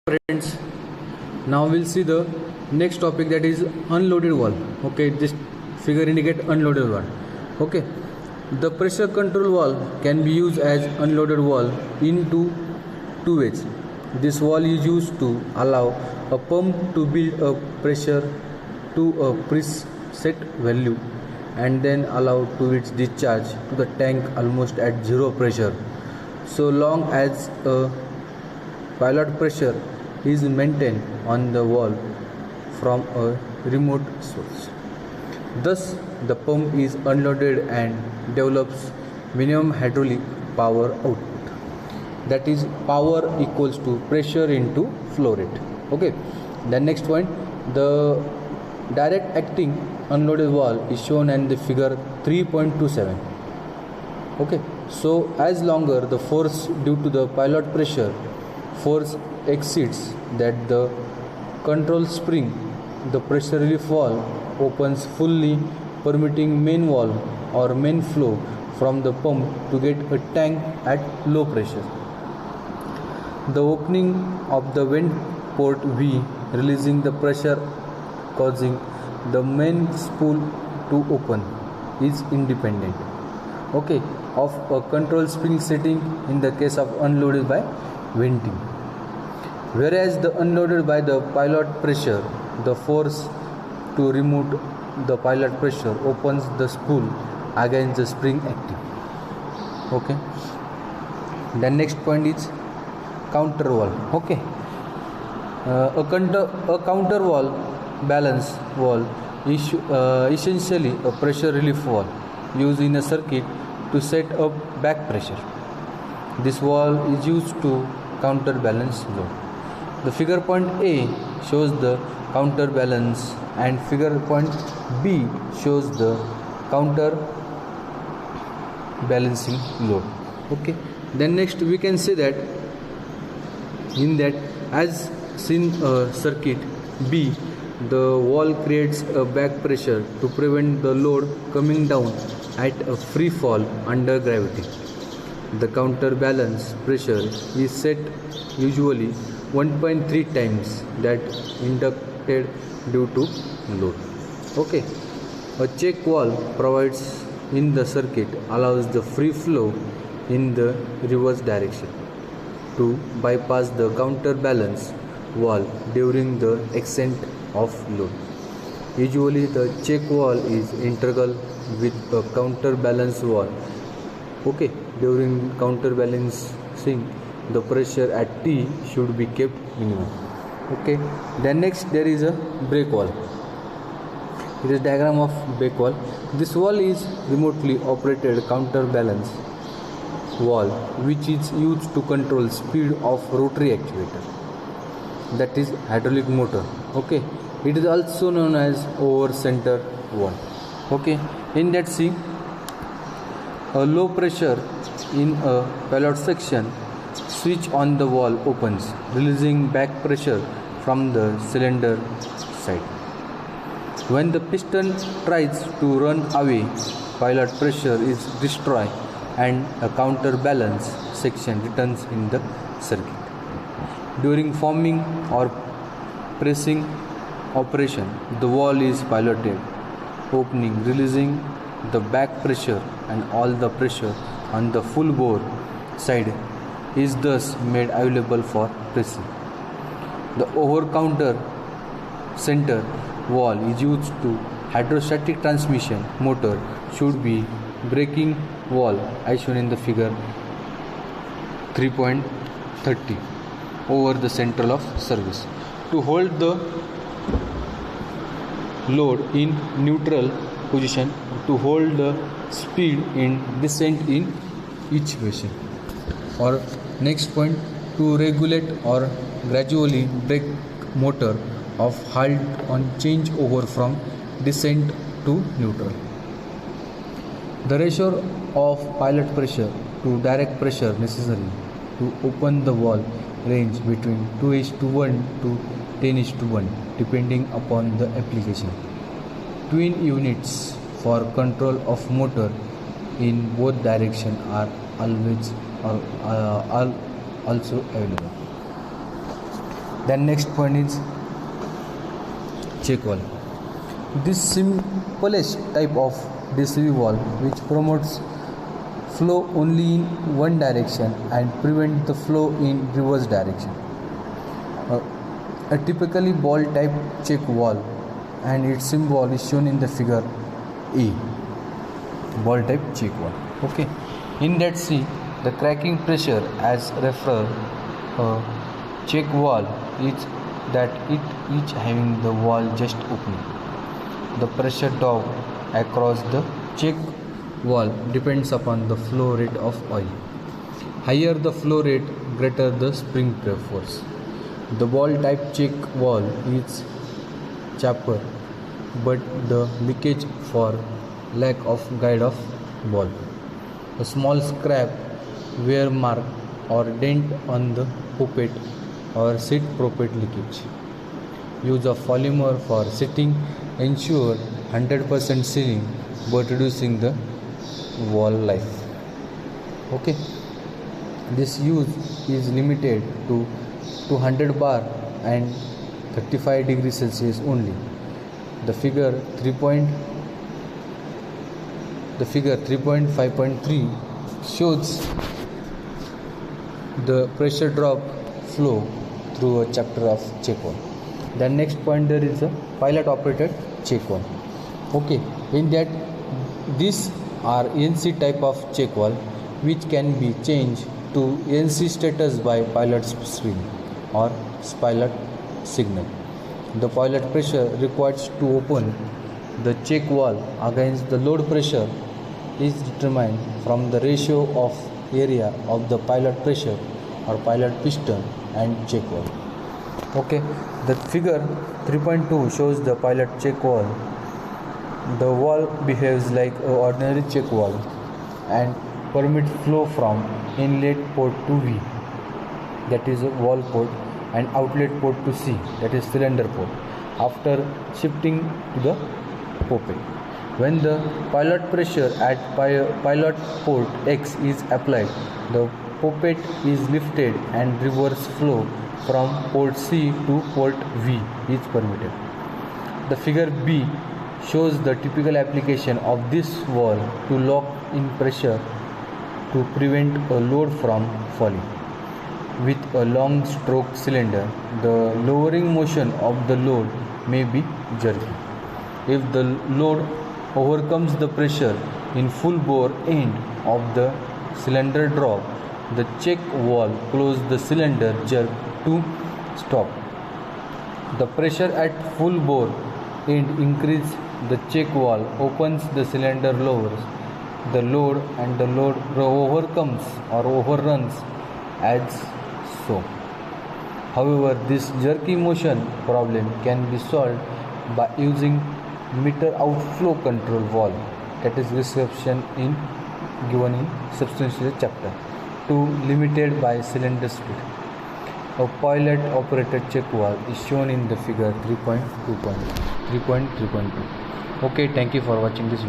Friends, now we'll see the next topic, that is unloaded valve. Okay, this figure indicate unloaded valve. Okay, the pressure control valve can be used as unloaded valve in two ways. This valve is used to allow a pump to build a pressure to a preset value and then allow to its discharge to the tank almost at zero pressure, so long as a pilot pressure is maintained on the valve from a remote source. Thus, the pump is unloaded and develops minimum hydraulic power output. That is, power equals to pressure into flow rate. Okay. The next point, the direct acting unloaded valve is shown in the figure 3.27. Okay. So, as longer the force due to the pilot pressure force exceeds that the control spring, the pressure relief valve opens fully, permitting main valve or main flow from the pump to get a tank at low pressure. The opening of the vent port V, releasing the pressure causing the main spool to open, is independent, okay, of a control spring setting in the case of unloaded by venting. Whereas the unloaded by the pilot pressure, the force to remove the pilot pressure opens the spool against the spring acting. Okay. The next point is counter valve. Okay. A counter valve balance valve is essentially a pressure relief valve used in a circuit to set up back pressure. This valve is used to counterbalance load. The figure point A shows the counterbalance and figure point B shows the counter balancing load. Okay. Then next we can say that in that, as seen circuit B, the valve creates a back pressure to prevent the load coming down at a free fall under gravity. The counterbalance pressure is set usually 1.3 times that inducted due to load. Okay. A check valve provides in the circuit allows the free flow in the reverse direction to bypass the counterbalance valve during the ascent of load. Usually the check valve is integral with a counterbalance valve. Okay. During counterbalancing, the pressure at T should be kept minimum. Okay. Then next there is a brake valve. It is diagram of brake valve. This valve is remotely operated counterbalance valve which is used to control speed of rotary actuator, that is hydraulic motor. Okay. It is also known as over center valve. Okay. In that, see, a low pressure in a pilot section, switch on the valve opens, releasing back pressure from the cylinder side. When the piston tries to run away, pilot pressure is destroyed and a counterbalance section returns in the circuit. During forming or pressing operation, the valve is piloted, opening, releasing the back pressure, and all the pressure on the full bore side is thus made available for pressing. The over counter center valve is used to hydrostatic transmission motor should be braking valve as shown in the figure 3.30 over the central of service to hold the load in neutral position, to hold the speed in descent in each vessel. Or next point, to regulate or gradually brake motor of halt on change over from descent to neutral. The ratio of pilot pressure to direct pressure necessary to open the valve range between 2:1 to 10:1 depending upon the application. Twin units for control of motor in both directions are always also available. Then next point is check valve. This simplest type of DCV valve which promotes flow only in one direction and prevent the flow in reverse direction. A typically ball type check valve and its symbol is shown in the figure A. Ball type check valve. Okay. In that see the cracking pressure as refer check valve is that it each having the valve just opening. The pressure drop across the check valve depends upon the flow rate of oil. Higher the flow rate, greater the spring force. The ball type check valve is cheaper, but the leakage for lack of guide of ball. A small scrap, wear mark or dent on the poppet or seat poppet leakage. Use of polymer for seating ensure 100% sealing but reducing the wall life. Okay, this use is limited to 200 bar and 35 degrees Celsius only. The figure 3.5.3 shows the pressure drop flow through a chapter of check valve. Then next point there is a pilot operated check valve. Okay, in that these are NC type of check valve which can be changed to NC status by pilot screen or pilot signal. The pilot pressure required to open the check valve against the load pressure is determined from the ratio of area of the pilot pressure or pilot piston and check valve. Okay, the figure 3.2 shows the pilot check valve. The valve behaves like an ordinary check valve and permits flow from inlet port to V, that is a valve port, and outlet port to C, that is cylinder port, after shifting to the poppet. When the pilot pressure at pilot port X is applied, the poppet is lifted and reverse flow from port C to port V is permitted. The figure B shows the typical application of this valve to lock in pressure to prevent a load from falling. With a long stroke cylinder, the lowering motion of the load may be jerky. If the load overcomes the pressure in full bore end of the cylinder drop, the check valve closes the cylinder jerk to stop. The pressure at full bore end increases, the check valve opens the cylinder, lowers the load, and the load overcomes or overruns as so. However, this jerky motion problem can be solved by using meter outflow control valve, that is description given in substantial chapter 2, limited by cylinder speed. A pilot operated check valve is shown in the figure 3.3.2. Okay, thank you for watching this video.